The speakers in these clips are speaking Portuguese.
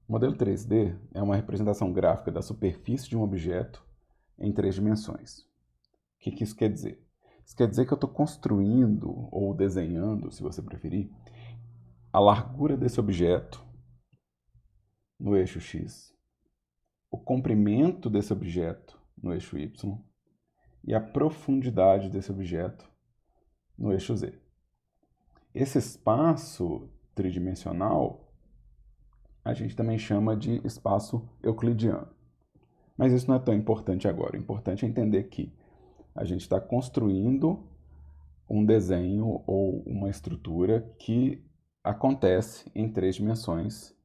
O modelo 3D é uma representação gráfica da superfície de um objeto em 3 dimensões. O que isso quer dizer? Isso quer dizer que eu estou construindo, ou desenhando, se você preferir, a largura desse objeto no eixo X, o comprimento desse objeto no eixo Y e a profundidade desse objeto no eixo Z. Esse espaço tridimensional a gente também chama de espaço euclidiano. Mas isso não é tão importante agora. O importante é entender que a gente está construindo um desenho ou uma estrutura que acontece em 3 dimensões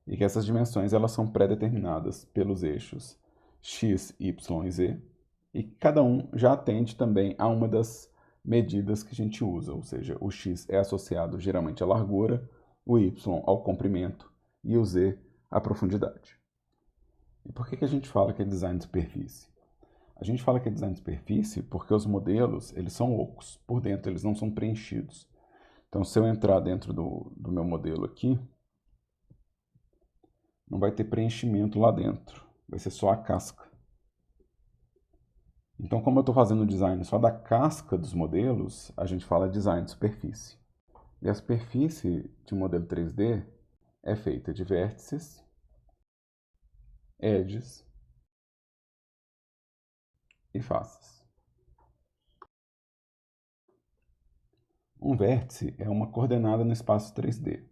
e que essas dimensões elas são pré-determinadas pelos eixos x, y e z, e cada um já atende também a uma das medidas que a gente usa, ou seja, o x é associado geralmente à largura, o y ao comprimento e o z à profundidade. E por que a gente fala que é design de superfície? A gente fala que é design de superfície porque os modelos eles são ocos, por dentro eles não são preenchidos. Então, se eu entrar dentro do meu modelo aqui, não vai ter preenchimento lá dentro, vai ser só a casca. Então, como eu estou fazendo o design só da casca dos modelos, a gente fala design de superfície. E a superfície de um modelo 3D é feita de vértices, edges e faces. Um vértice é uma coordenada no espaço 3D,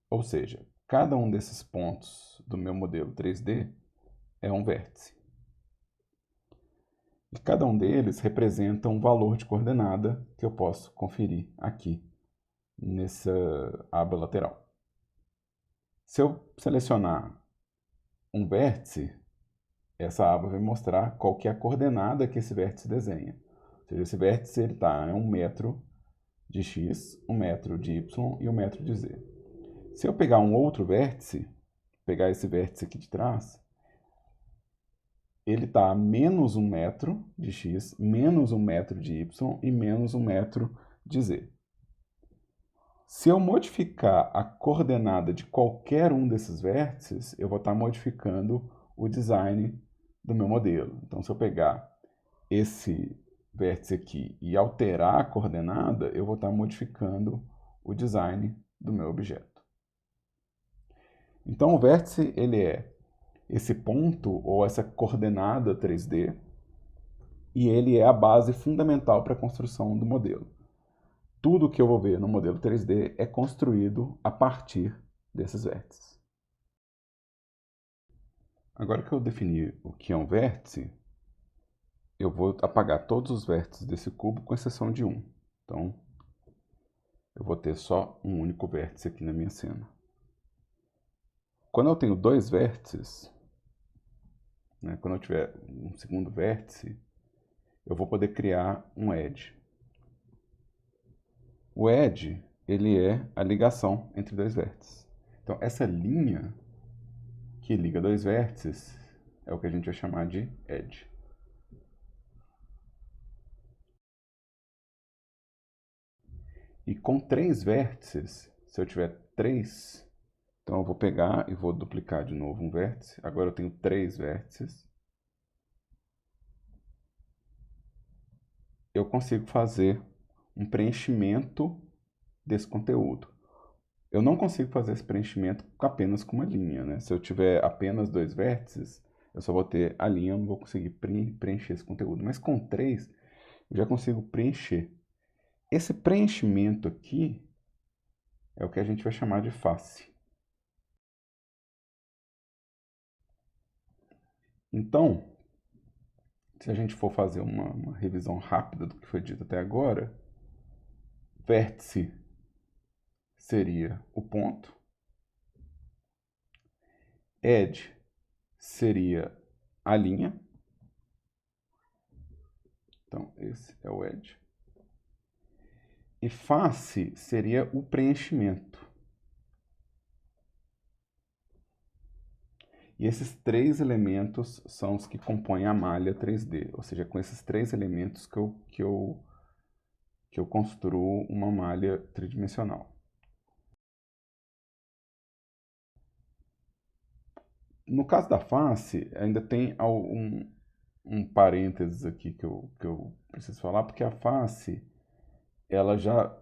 ou seja, cada um desses pontos do meu modelo 3D é um vértice. E cada um deles representa um valor de coordenada que eu posso conferir aqui nessa aba lateral. Se eu selecionar um vértice, essa aba vai mostrar qual que é a coordenada que esse vértice desenha. Ou seja, esse vértice está em 1 metro de x, 1 metro de y e 1 metro de z. Se eu pegar um outro vértice, pegar esse vértice aqui de trás, ele está a menos 1 metro de x, menos 1 metro de y e menos 1 metro de z. Se eu modificar a coordenada de qualquer um desses vértices, eu vou estar modificando o design do meu modelo. Então, se eu pegar esse vértice aqui e alterar a coordenada, eu vou estar modificando o design do meu objeto. Então, o vértice ele é esse ponto ou essa coordenada 3D e ele é a base fundamental para a construção do modelo. Tudo que eu vou ver no modelo 3D é construído a partir desses vértices. Agora que eu defini o que é um vértice, eu vou apagar todos os vértices desse cubo, com exceção de um. Então, eu vou ter só um único vértice aqui na minha cena. Quando eu tenho dois vértices, né, quando eu tiver um segundo vértice, eu vou poder criar um edge. O edge, ele é a ligação entre dois vértices. Então, essa linha que liga dois vértices é o que a gente vai chamar de edge. E com 3 vértices, se eu tiver 3, então eu vou pegar e vou duplicar de novo um vértice. Agora eu tenho 3 vértices. Eu consigo fazer um preenchimento desse conteúdo. Eu não consigo fazer esse preenchimento apenas com uma linha, né? Se eu tiver apenas 2 vértices, eu só vou ter a linha, eu não vou conseguir preencher esse conteúdo. Mas com 3, eu já consigo preencher. Esse preenchimento aqui é o que a gente vai chamar de face. Então, se a gente for fazer uma revisão rápida do que foi dito até agora, vértice seria o ponto, edge seria a linha, então esse é o edge, e face seria o preenchimento. E esses 3 elementos são os que compõem a malha 3D, ou seja, com esses 3 elementos que eu construo uma malha tridimensional. No caso da face, ainda tem um parênteses aqui que eu preciso falar, porque a face, ela já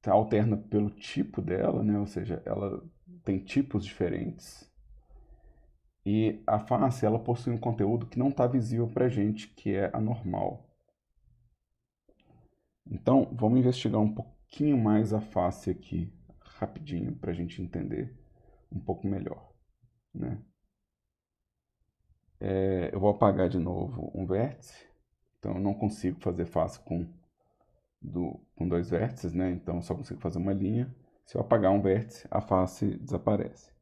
alterna pelo tipo dela, né? Ou seja, ela tem tipos diferentes. E a face, ela possui um conteúdo que não está visível para a gente, que é a normal. Então, vamos investigar um pouquinho mais a face aqui, rapidinho, para a gente entender um pouco melhor, né? Eu vou apagar de novo um vértice, então eu não consigo fazer face com dois vértices, né? Então eu só consigo fazer uma linha. Se eu apagar um vértice, a face desaparece.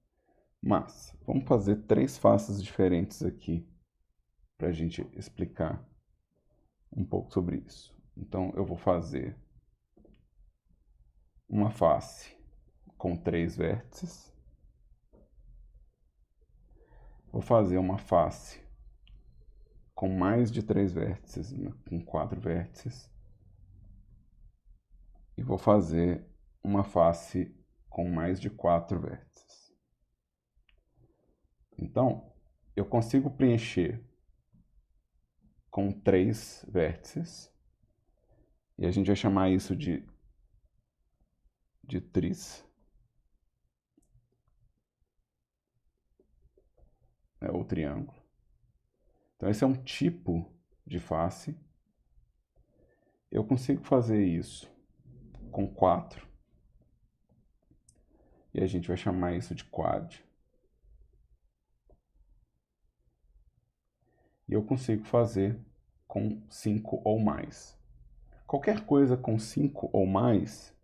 Mas, vamos fazer 3 faces diferentes aqui, para a gente explicar um pouco sobre isso. Então eu vou fazer uma face com 3 vértices. Vou fazer uma face com mais de 3 vértices, com 4 vértices. E vou fazer uma face com mais de 4 vértices. Então, eu consigo preencher com 3 vértices. E a gente vai chamar isso de tris. Ou triângulo. Então, esse é um tipo de face. Eu consigo fazer isso com 4. E a gente vai chamar isso de quad. E eu consigo fazer com 5 ou mais. Qualquer coisa com 5 ou mais,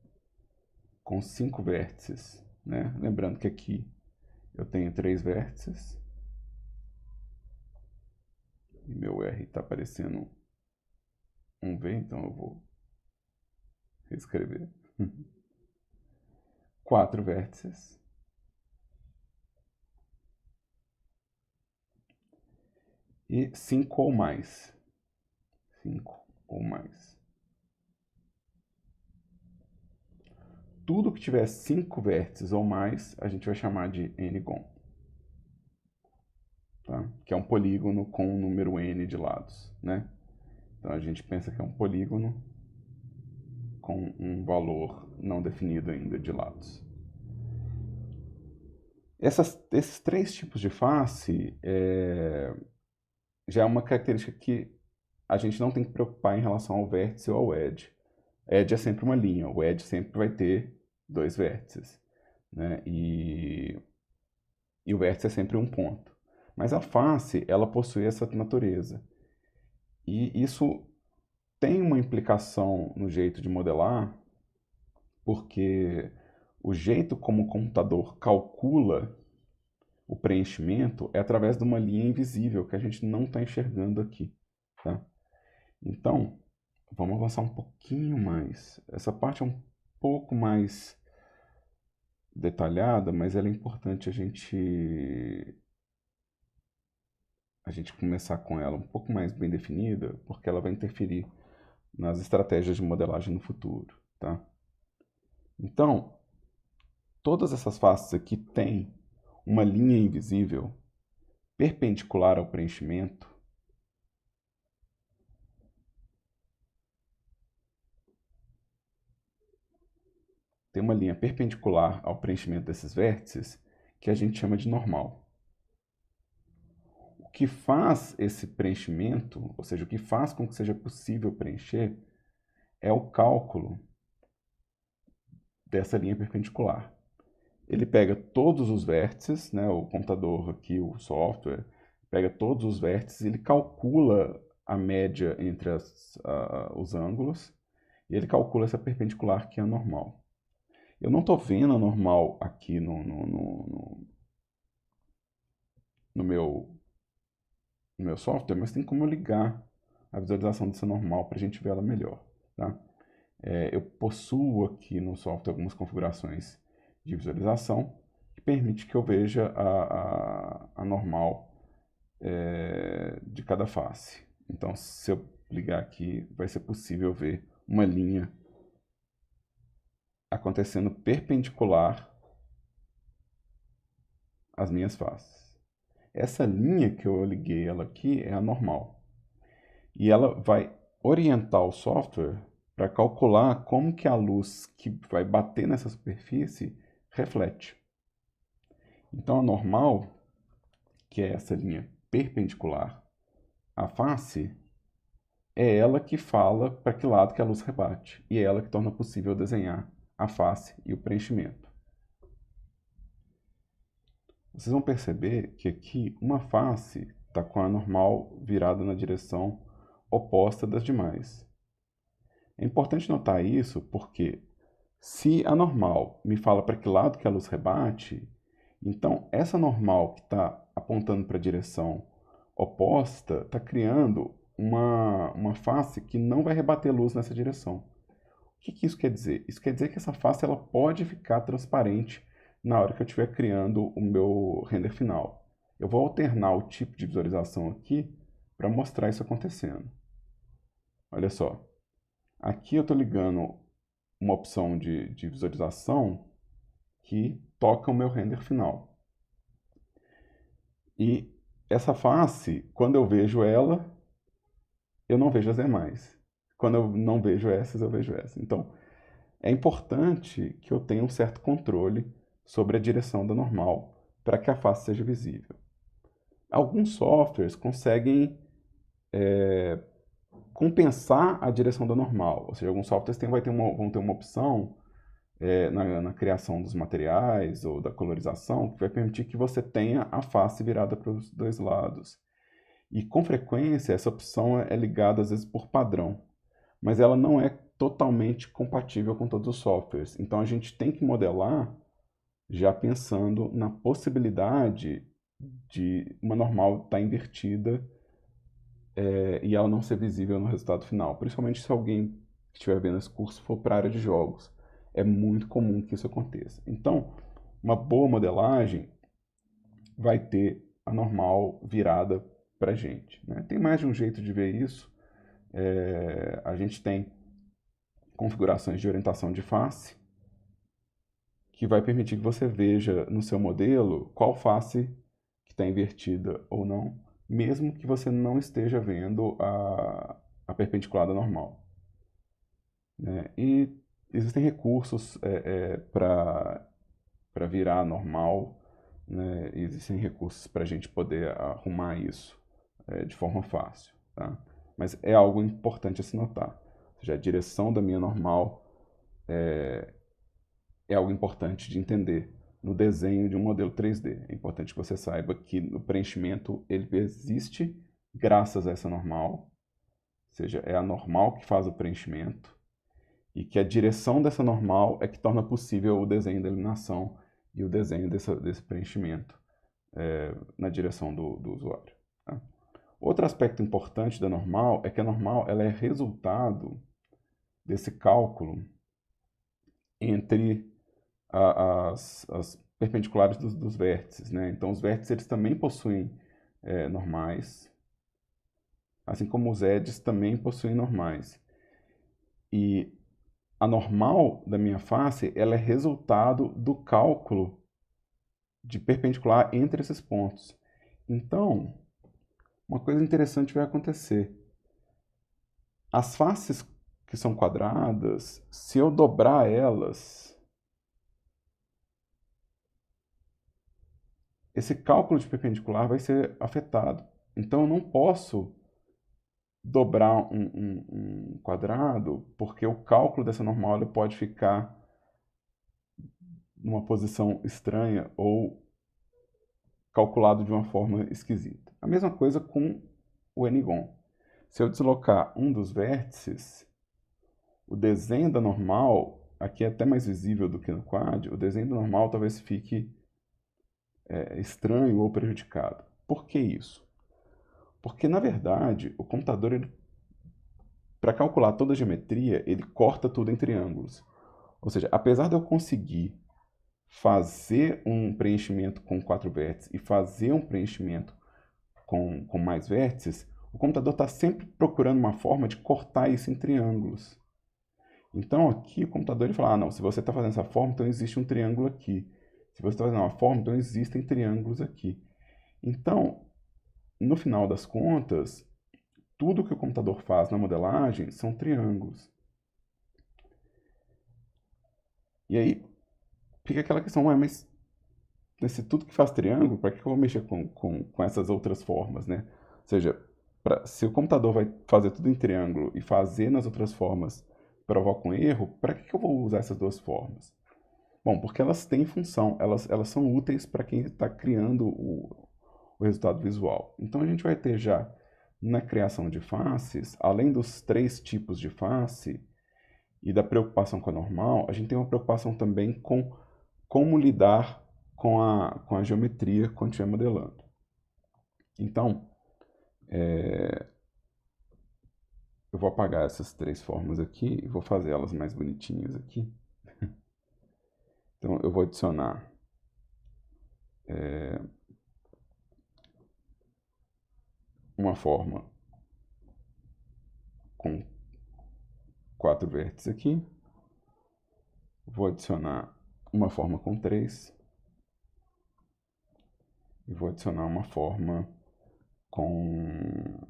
com 5 vértices, né? Lembrando que aqui eu tenho 3 vértices. E meu R está aparecendo um V, então eu vou reescrever. 4 vértices. E 5 ou mais. 5 ou mais. Tudo que tiver 5 vértices ou mais, a gente vai chamar de n-gon. Tá? Que é um polígono com um número n de lados, né? Então a gente pensa que é um polígono com um valor não definido ainda de lados. Esses 3 tipos de face já é uma característica que a gente não tem que preocupar em relação ao vértice ou ao edge. Edge é sempre uma linha, o edge sempre vai ter 2 vértices, né? E o vértice é sempre um ponto. Mas a face, ela possui essa natureza. E isso tem uma implicação no jeito de modelar, porque o jeito como o computador calcula o preenchimento é através de uma linha invisível que a gente não está enxergando aqui, tá? Então, vamos avançar um pouquinho mais. Essa parte é um pouco mais detalhada, mas ela é importante a gente começar com ela um pouco mais bem definida, porque ela vai interferir nas estratégias de modelagem no futuro, tá? Então, todas essas faces aqui têm uma linha invisível perpendicular ao preenchimento. Tem uma linha perpendicular ao preenchimento desses vértices que a gente chama de normal. O que faz esse preenchimento, ou seja, o que faz com que seja possível preencher, é o cálculo dessa linha perpendicular. Ele pega todos os vértices, né, o computador aqui, o software, pega todos os vértices, ele calcula a média entre os ângulos e ele calcula essa perpendicular que é a normal. Eu não estou vendo a normal aqui no meu software, mas tem como eu ligar a visualização dessa normal para a gente ver ela melhor. Tá? Eu possuo aqui no software algumas configurações de visualização que permite que eu veja a normal de cada face. Então, se eu ligar aqui, vai ser possível ver uma linha acontecendo perpendicular às minhas faces. Essa linha que eu liguei ela aqui é a normal. E ela vai orientar o software para calcular como que a luz que vai bater nessa superfície reflete. Então a normal, que é essa linha perpendicular à face, é ela que fala para que lado que a luz rebate, e é ela que torna possível desenhar a face e o preenchimento. Vocês vão perceber que aqui uma face está com a normal virada na direção oposta das demais. É importante notar isso porque se a normal me fala para que lado que a luz rebate, então essa normal que está apontando para a direção oposta está criando uma face que não vai rebater luz nessa direção. O que isso quer dizer? Isso quer dizer que essa face ela pode ficar transparente na hora que eu estiver criando o meu render final. Eu vou alternar o tipo de visualização aqui para mostrar isso acontecendo. Olha só. Aqui eu estou ligando uma opção de visualização que toca o meu render final. E essa face, quando eu vejo ela, eu não vejo as demais. Quando eu não vejo essas, eu vejo essa. Então, é importante que eu tenha um certo controle sobre a direção da normal para que a face seja visível. Alguns softwares conseguem compensar a direção da normal, ou seja, alguns softwares vão ter uma opção na criação dos materiais ou da colorização que vai permitir que você tenha a face virada para os dois lados. E com frequência essa opção é ligada às vezes por padrão, mas ela não é totalmente compatível com todos os softwares. Então a gente tem que modelar já pensando na possibilidade de uma normal estar invertida e ela não ser visível no resultado final. Principalmente se alguém que estiver vendo esse curso for para a área de jogos. É muito comum que isso aconteça. Então, uma boa modelagem vai ter a normal virada para a gente. Né? Tem mais de um jeito de ver isso. A gente tem configurações de orientação de face, que vai permitir que você veja no seu modelo qual face que está invertida ou não, mesmo que você não esteja vendo a perpendicular da normal. Né? E existem recursos para virar normal, né? Existem recursos para a gente poder arrumar isso de forma fácil. Tá? Mas é algo importante a se notar. Ou seja, a direção da minha normal é algo importante de entender no desenho de um modelo 3D. É importante que você saiba que o preenchimento ele existe graças a essa normal, ou seja, é a normal que faz o preenchimento, e que a direção dessa normal é que torna possível o desenho da iluminação e o desenho desse preenchimento na direção do usuário. Tá? Outro aspecto importante da normal é que a normal ela é resultado desse cálculo entre as perpendiculares dos vértices. Né? Então, os vértices eles também possuem normais, assim como os edges também possuem normais. E a normal da minha face ela é resultado do cálculo de perpendicular entre esses pontos. Então, uma coisa interessante vai acontecer. As faces que são quadradas, se eu dobrar elas, esse cálculo de perpendicular vai ser afetado. Então, eu não posso dobrar um quadrado, porque o cálculo dessa normal ele pode ficar numa posição estranha ou calculado de uma forma esquisita. A mesma coisa com o n-gon. Se eu deslocar um dos vértices, o desenho da normal, aqui é até mais visível do que no quad, o desenho da normal talvez fique estranho ou prejudicado. Por que isso? Porque, na verdade, o computador, para calcular toda a geometria, ele corta tudo em triângulos. Ou seja, apesar de eu conseguir fazer um preenchimento com 4 vértices e fazer um preenchimento com mais vértices, o computador está sempre procurando uma forma de cortar isso em triângulos. Então aqui o computador ele fala, não, se você está fazendo essa forma, então existe um triângulo aqui. Se você está fazendo uma forma, então existem triângulos aqui. Então, no final das contas, tudo que o computador faz na modelagem são triângulos. E aí fica aquela questão, ué, mas se tudo que faz triângulo, para que eu vou mexer com essas outras formas, né? Ou seja, se o computador vai fazer tudo em triângulo e fazer nas outras formas provoca um erro, para que eu vou usar essas duas formas? Bom, porque elas têm função, elas são úteis para quem está criando o resultado visual. Então a gente vai ter já na criação de faces, além dos 3 tipos de face e da preocupação com a normal, a gente tem uma preocupação também com como lidar com a geometria quando estiver modelando. Então, eu vou apagar essas 3 formas aqui e vou fazer elas mais bonitinhas aqui. Então, eu vou adicionar uma forma com 4 vértices aqui. Vou adicionar uma forma com 3. E vou adicionar uma forma com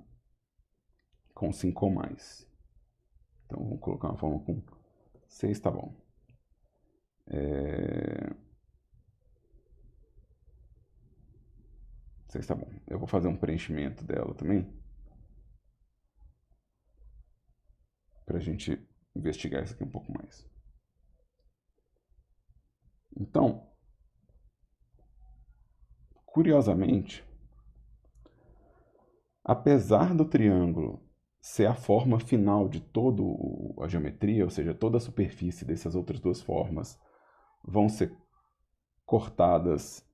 5 ou mais. Então, vamos colocar uma forma com 6, tá bom. 6 tá bom. Eu vou fazer um preenchimento dela também, para a gente investigar isso aqui um pouco mais. Então, curiosamente, apesar do triângulo ser a forma final de toda a geometria, ou seja, toda a superfície dessas outras duas formas vão ser cortadas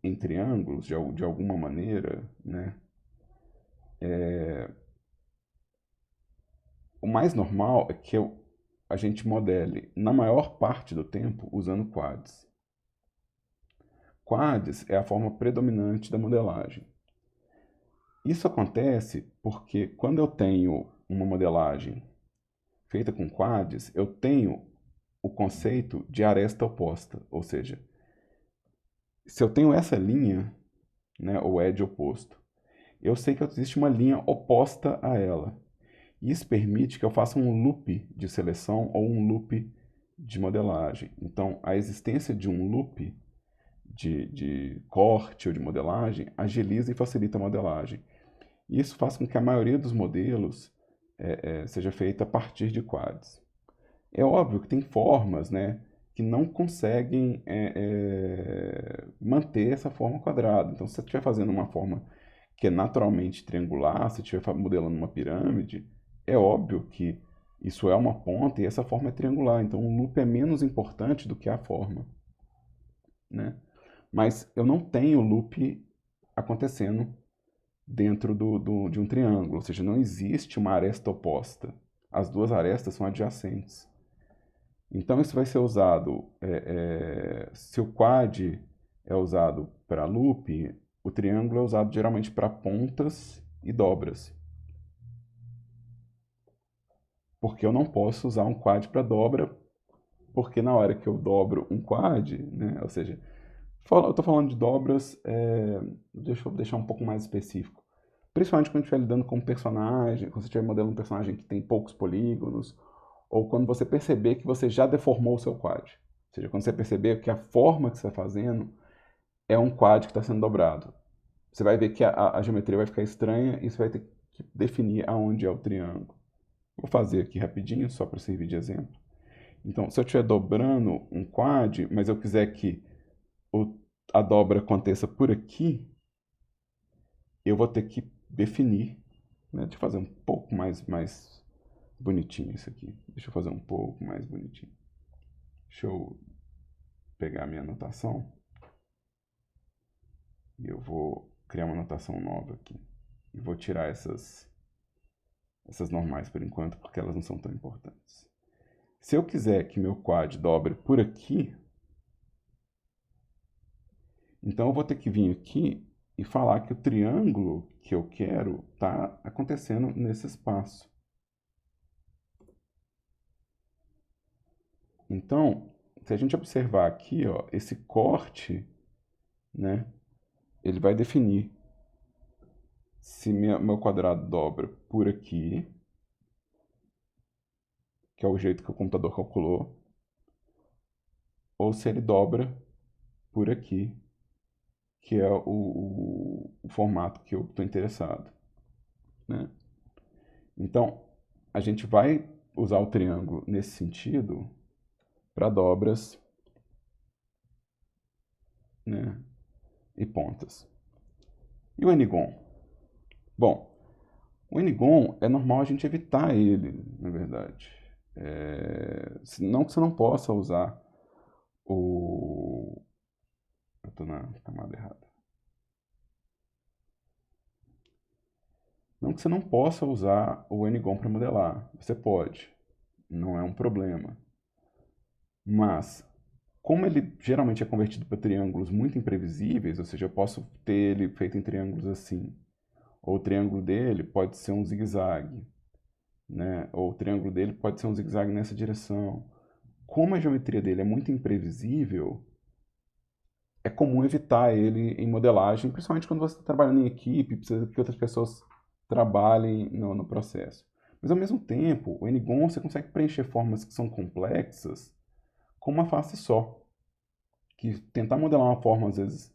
em triângulos de alguma maneira, né? O mais normal é que a gente modele na maior parte do tempo usando quads. Quads é a forma predominante da modelagem. Isso acontece porque quando eu tenho uma modelagem feita com quads, eu tenho o conceito de aresta oposta, ou seja, se eu tenho essa linha, né, o edge oposto, eu sei que existe uma linha oposta a ela. Isso permite que eu faça um loop de seleção ou um loop de modelagem. Então, a existência de um loop de corte ou de modelagem agiliza e facilita a modelagem. Isso faz com que a maioria dos modelos seja feita a partir de quads. É óbvio que tem formas, né, que não conseguem manter essa forma quadrada. Então, se você estiver fazendo uma forma que é naturalmente triangular, se estiver modelando uma pirâmide, é óbvio que isso é uma ponta e essa forma é triangular. Então, o loop é menos importante do que a forma, né? Mas eu não tenho loop acontecendo dentro de um triângulo, ou seja, não existe uma aresta oposta. As duas arestas são adjacentes. Então isso vai ser usado, se o quad é usado para loop, o triângulo é usado geralmente para pontas e dobras. Porque eu não posso usar um quad para dobra, porque na hora que eu dobro um quad, né, ou seja, eu estou falando de dobras, deixa eu deixar um pouco mais específico. Principalmente quando estiver lidando com um personagem, quando você estiver modelando um personagem que tem poucos polígonos, ou quando você perceber que você já deformou o seu quad. Ou seja, quando você perceber que a forma que você está fazendo é um quad que está sendo dobrado. Você vai ver que a geometria vai ficar estranha e você vai ter que definir aonde é o triângulo. Vou fazer aqui rapidinho, só para servir de exemplo. Então, se eu estiver dobrando um quad, mas eu quiser que a dobra aconteça por aqui, eu vou ter que definir, né? Deixa eu fazer um pouco mais bonitinho isso aqui. Deixa eu fazer um pouco mais bonitinho. Deixa eu pegar a minha anotação e eu vou criar uma anotação nova aqui. E vou tirar essas normais por enquanto, porque elas não são tão importantes. Se eu quiser que meu quad dobre por aqui, então eu vou ter que vir aqui e falar que o triângulo que eu quero está acontecendo nesse espaço. Então, se a gente observar aqui, ó, esse corte, né, ele vai definir se meu quadrado dobra por aqui, que é o jeito que o computador calculou, ou se ele dobra por aqui, que é o formato que eu estou interessado, né? Então, a gente vai usar o triângulo nesse sentido para dobras, né, e pontas. E o N-gon? Bom, o N-gon é normal a gente evitar ele, na verdade. Não que você não possa usar o... Eu estou na camada errada. Não que você não possa usar o N-gon para modelar. Você pode. Não é um problema. Mas, como ele geralmente é convertido para triângulos muito imprevisíveis, ou seja, eu posso ter ele feito em triângulos assim, ou o triângulo dele pode ser um zigue-zague, né? Ou o triângulo dele pode ser um zigue-zague nessa direção. Como a geometria dele é muito imprevisível, é comum evitar ele em modelagem, principalmente quando você está trabalhando em equipe, precisa que outras pessoas trabalhem no processo. Mas ao mesmo tempo, o N-gon você consegue preencher formas que são complexas com uma face só. Que tentar modelar uma forma, às vezes,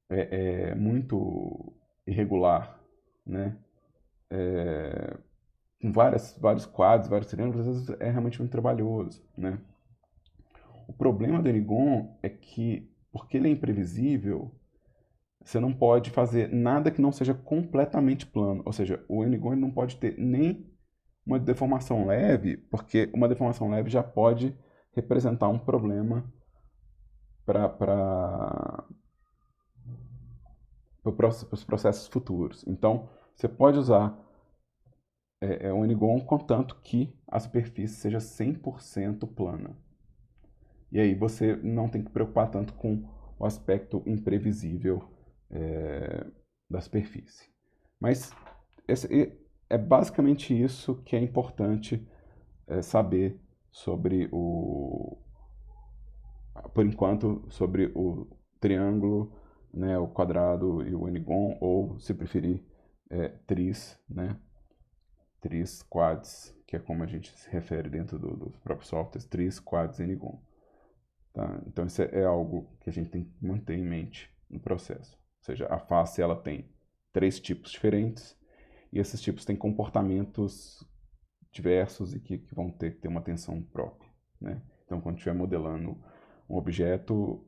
é muito irregular, né? Com vários quadros, vários triângulos, às vezes é realmente muito trabalhoso, né? O problema do N-gon é que, porque ele é imprevisível, você não pode fazer nada que não seja completamente plano. Ou seja, o N-gon ele não pode ter nem uma deformação leve, porque uma deformação leve já pode representar um problema para os processos futuros. Então, você pode usar o N-gon contanto que a superfície seja 100% plana. E aí você não tem que preocupar tanto com o aspecto imprevisível da superfície. Mas é basicamente isso que é importante saber sobre por enquanto, sobre o triângulo, né, o quadrado e o N-gon, ou, se preferir, tris, né, tris, quads, que é como a gente se refere dentro dos próprios softwares, tris, quads e N-gon. Tá? Então, isso é algo que a gente tem que manter em mente no processo. Ou seja, a face ela tem 3 tipos diferentes, e esses tipos têm comportamentos diversos e que vão ter que ter uma atenção própria, né? Então, quando estiver modelando um objeto,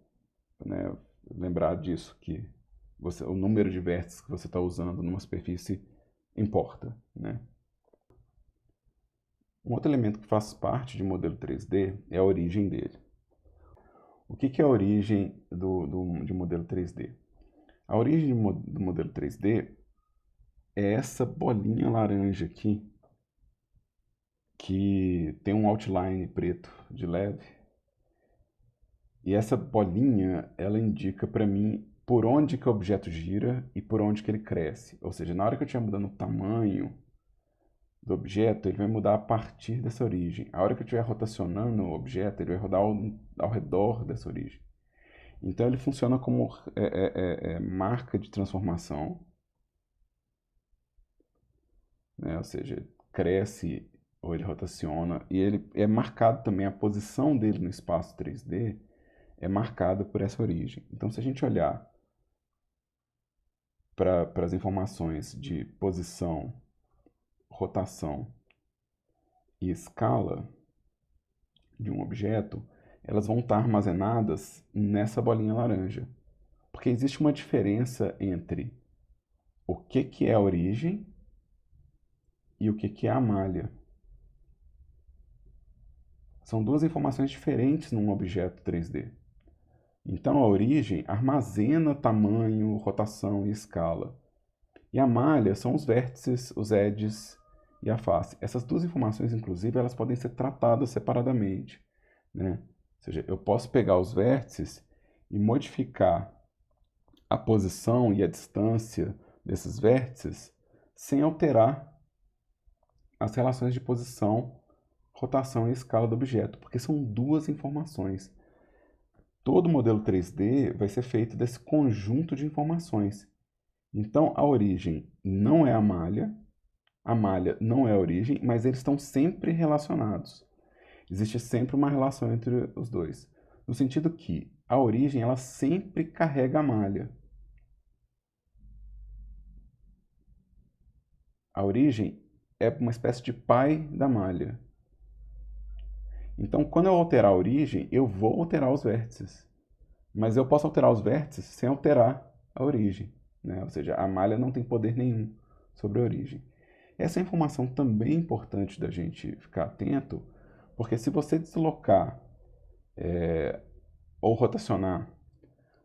né, lembrar disso, que o número de vértices que você está usando numa superfície importa, né? Um outro elemento que faz parte de modelo 3D é a origem dele. O que é a origem de modelo 3D? A origem do modelo 3D é essa bolinha laranja aqui, que tem um outline preto de leve. E essa bolinha, ela indica para mim por onde que o objeto gira e por onde que ele cresce. Ou seja, na hora que eu estiver mudando o tamanho do objeto, ele vai mudar a partir dessa origem. A hora que eu estiver rotacionando o objeto, ele vai rodar ao redor dessa origem. Então ele funciona como marca de transformação, né? Ou seja, cresce ou ele rotaciona, e ele é marcado também, a posição dele no espaço 3D é marcada por essa origem. Então, se a gente olhar para as informações de posição, rotação e escala de um objeto, elas vão estar armazenadas nessa bolinha laranja. Porque existe uma diferença entre o que é a origem e o que é a malha. São duas informações diferentes num objeto 3D. Então a origem armazena tamanho, rotação e escala. E a malha são os vértices, os edges e a face. Essas duas informações, inclusive, elas podem ser tratadas separadamente, né? Ou seja, eu posso pegar os vértices e modificar a posição e a distância desses vértices sem alterar as relações de posição, rotação e escala do objeto, porque são duas informações. todo modelo 3D vai ser feito desse conjunto de informações. Então, a origem não é a malha não é a origem, mas eles estão sempre relacionados. Existe sempre uma relação entre os dois. No sentido que a origem ela sempre carrega a malha. A origem é uma espécie de pai da malha. Então, quando eu alterar a origem, eu vou alterar os vértices. Mas eu posso alterar os vértices sem alterar a origem, né? Ou seja, a malha não tem poder nenhum sobre a origem. Essa informação também é importante da gente ficar atento, porque se você deslocar, ou rotacionar,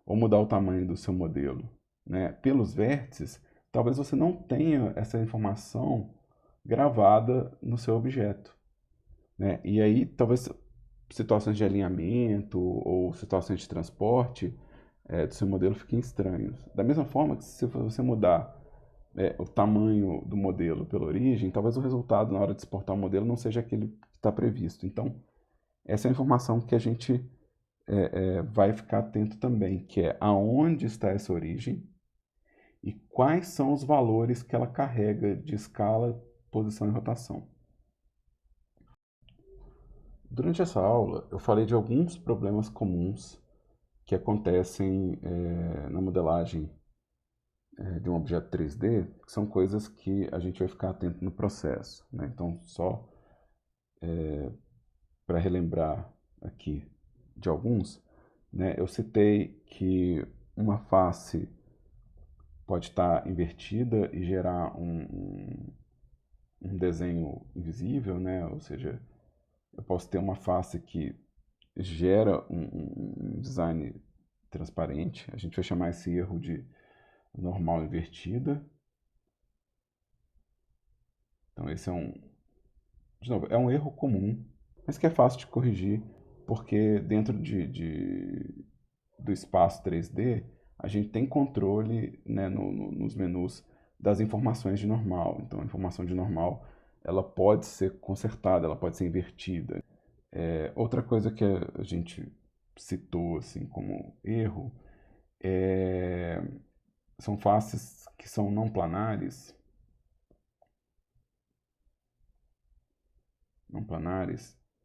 ou mudar o tamanho do seu modelo, né, pelos vértices, talvez você não tenha essa informação gravada no seu objeto, né? E aí, talvez situações de alinhamento ou situações de transporte do seu modelo fiquem estranhos. Da mesma forma que se você mudar o tamanho do modelo pela origem, talvez o resultado na hora de exportar o modelo não seja aquele que está previsto. Então, essa é a informação que a gente vai ficar atento também, que é aonde está essa origem e quais são os valores que ela carrega de escala, posição e rotação. Durante essa aula, eu falei de alguns problemas comuns que acontecem na modelagem de um objeto 3D, que são coisas que a gente vai ficar atento no processo, né? Então, só para relembrar aqui de alguns, né, eu citei que uma face pode estar invertida e gerar um desenho invisível, né? Ou seja, eu posso ter uma face que gera um design transparente. A gente vai chamar esse erro de normal invertida. Então esse de novo, é um erro comum, mas que é fácil de corrigir, porque dentro do espaço 3D, a gente tem controle, né, nos menus das informações de normal. Então a informação de normal ela pode ser consertada, ela pode ser invertida. Outra coisa que a gente citou assim como erro são faces que são não planares,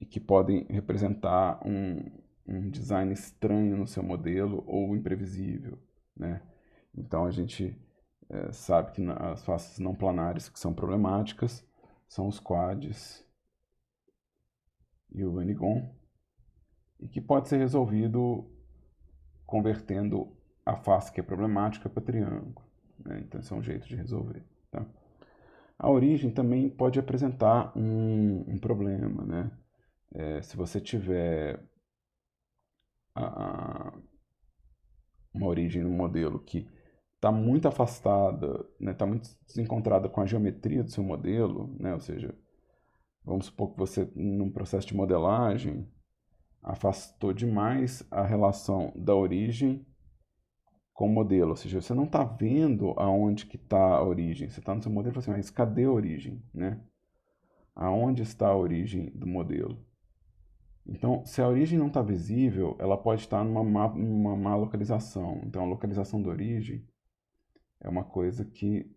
e que podem representar um design estranho no seu modelo ou imprevisível, né? Então a gente sabe que as faces não planares que são problemáticas são os quads e o anigon, e que pode ser resolvido convertendo a face que é problemática para triângulo, né? Então esse é um jeito de resolver, tá? A origem também pode apresentar um problema, né? Se você tiver uma origem no modelo que está muito afastada, né, está muito desencontrada com a geometria do seu modelo, né, ou seja, vamos supor que você, num processo de modelagem, afastou demais a relação da origem com o modelo, ou seja, você não está vendo aonde que está a origem, você está no seu modelo e fala assim, mas cadê a origem, né? Aonde está a origem do modelo? Então, se a origem não está visível, ela pode estar numa má localização. Então, a localização da origem é uma coisa que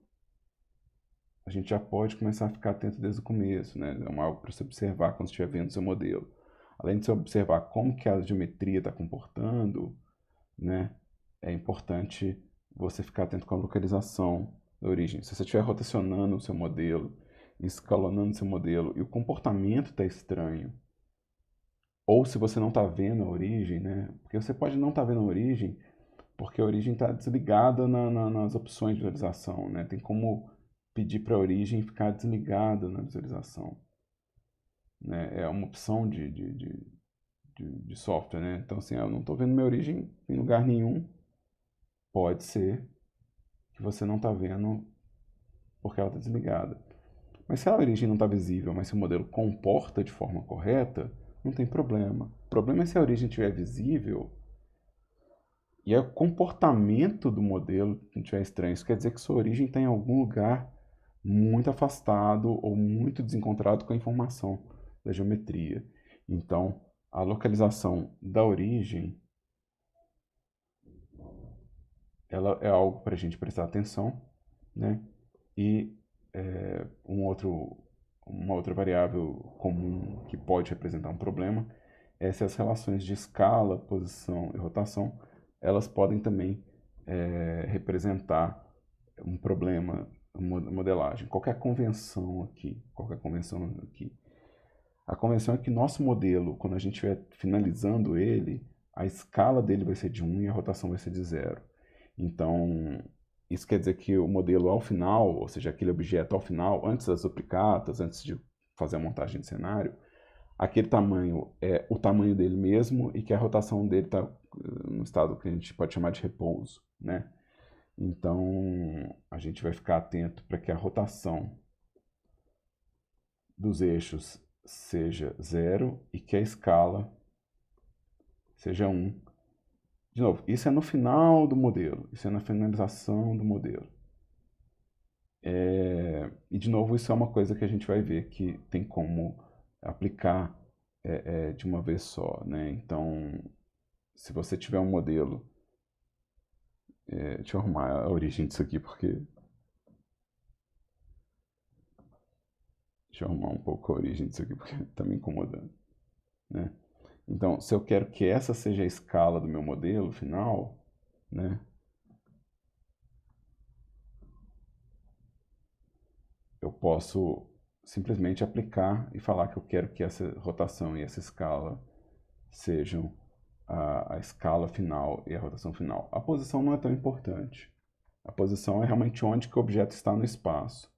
a gente já pode começar a ficar atento desde o começo, né? É algo para você observar quando estiver vendo o seu modelo. Além de você observar como que a geometria está comportando, né? É importante você ficar atento com a localização da origem. Se você estiver rotacionando o seu modelo, escalonando o seu modelo e o comportamento está estranho, ou se você não está vendo a origem, né? Porque você pode não estar vendo a origem porque a origem está desligada nas opções de visualização, né? Tem como pedir para a origem ficar desligada na visualização, né? É uma opção de software, né? Então, assim, eu não estou vendo minha origem em lugar nenhum. Pode ser que você não está vendo porque ela está desligada. Mas se a origem não está visível, mas se o modelo comporta de forma correta, não tem problema. O problema é se a origem estiver visível e o comportamento do modelo não estiver estranho. Isso quer dizer que sua origem está em algum lugar muito afastado ou muito desencontrado com a informação da geometria. Então, a localização da origem ela é algo para a gente prestar atenção, né? E uma outra variável comum que pode representar um problema é se as relações de escala, posição e rotação, elas podem também representar um problema na modelagem. Qualquer convenção aqui, a convenção é que nosso modelo, quando a gente estiver finalizando ele, a escala dele vai ser de 1 e a rotação vai ser de 0. Então, isso quer dizer que o modelo ao final, ou seja, aquele objeto ao final, antes das duplicatas, antes de fazer a montagem de cenário, aquele tamanho é o tamanho dele mesmo e que a rotação dele está no estado que a gente pode chamar de repouso, né? Então, a gente vai ficar atento para que a rotação dos eixos seja 0 e que a escala seja 1. De novo, isso é no final do modelo, isso é na finalização do modelo. E, de novo, isso é uma coisa que a gente vai ver que tem como aplicar de uma vez só, né? Então, se você tiver um modelo... deixa eu arrumar a origem disso aqui, porque... Deixa eu arrumar um pouco a origem disso aqui, porque está me incomodando, né? Então, se eu quero que essa seja a escala do meu modelo final, né? Eu posso simplesmente aplicar e falar que eu quero que essa rotação e essa escala sejam a escala final e a rotação final. A posição não é tão importante. A posição é realmente onde que o objeto está no espaço.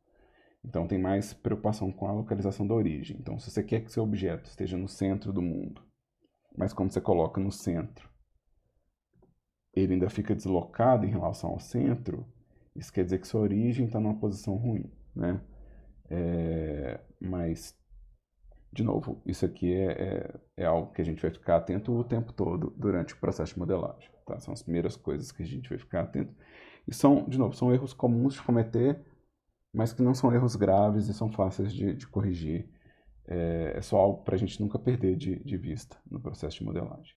Então tem mais preocupação com a localização da origem. Então se você quer que seu objeto esteja no centro do mundo, mas quando você coloca no centro, ele ainda fica deslocado em relação ao centro, isso quer dizer que sua origem está numa posição ruim, né? Mas, de novo, isso aqui é algo que a gente vai ficar atento o tempo todo durante o processo de modelagem. Tá? São as primeiras coisas que a gente vai ficar atento. E são, de novo, são erros comuns de cometer, mas que não são erros graves e são fáceis de corrigir. É só algo para a gente nunca perder de vista no processo de modelagem.